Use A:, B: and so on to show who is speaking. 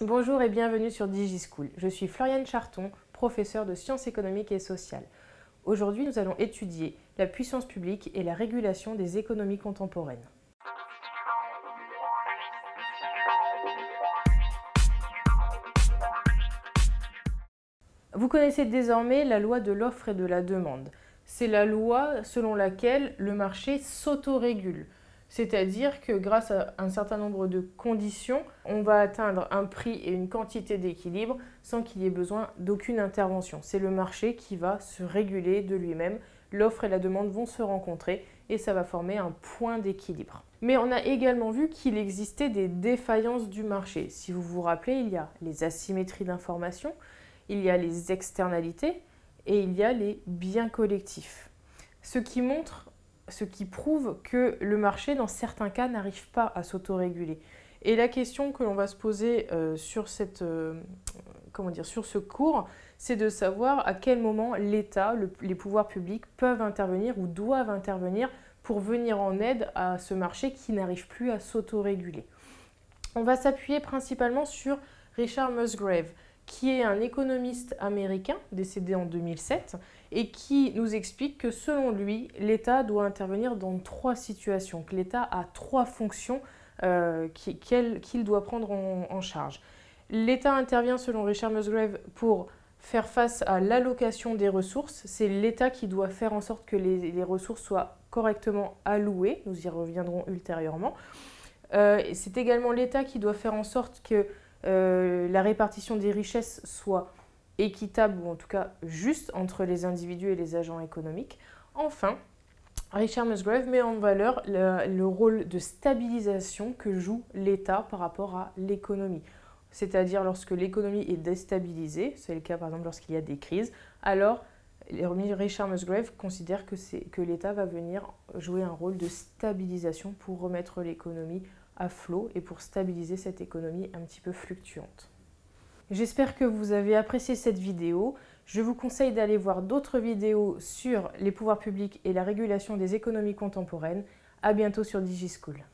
A: Bonjour et bienvenue sur DigiSchool. Je suis Floriane Charton, professeure de sciences économiques et sociales. Aujourd'hui, nous allons étudier la puissance publique et la régulation des économies contemporaines. Vous connaissez désormais la loi de l'offre et de la demande. C'est la loi selon laquelle le marché s'autorégule. C'est-à-dire que grâce à un certain nombre de conditions, on va atteindre un prix et une quantité d'équilibre sans qu'il y ait besoin d'aucune intervention. C'est le marché qui va se réguler de lui-même. L'offre et la demande vont se rencontrer et ça va former un point d'équilibre. Mais on a également vu qu'il existait des défaillances du marché. Si vous vous rappelez, il y a les asymétries d'information, il y a les externalités et il y a les biens collectifs. Ce qui prouve que le marché, dans certains cas, n'arrive pas à s'autoréguler. Et la question que l'on va se poser sur ce cours, c'est de savoir à quel moment l'État, les pouvoirs publics peuvent intervenir ou doivent intervenir pour venir en aide à ce marché qui n'arrive plus à s'autoréguler. On va s'appuyer principalement sur Richard Musgrave, qui est un économiste américain décédé en 2007 et qui nous explique que selon lui, l'État doit intervenir dans 3 situations, que l'État a 3 fonctions qu'il doit prendre en charge. L'État intervient selon Richard Musgrave pour faire face à l'allocation des ressources. C'est l'État qui doit faire en sorte que les ressources soient correctement allouées, nous y reviendrons ultérieurement. C'est également l'État qui doit faire en sorte que la répartition des richesses soit équitable ou en tout cas juste entre les individus et les agents économiques. Enfin, Richard Musgrave met en valeur le rôle de stabilisation que joue l'État par rapport à l'économie. C'est-à-dire lorsque l'économie est déstabilisée, c'est le cas par exemple lorsqu'il y a des crises, alors Richard Musgrave considère que l'État va venir jouer un rôle de stabilisation pour remettre l'économie à flot et pour stabiliser cette économie un petit peu fluctuante. J'espère que vous avez apprécié cette vidéo. Je vous conseille d'aller voir d'autres vidéos sur les pouvoirs publics et la régulation des économies contemporaines. À bientôt sur DigiSchool.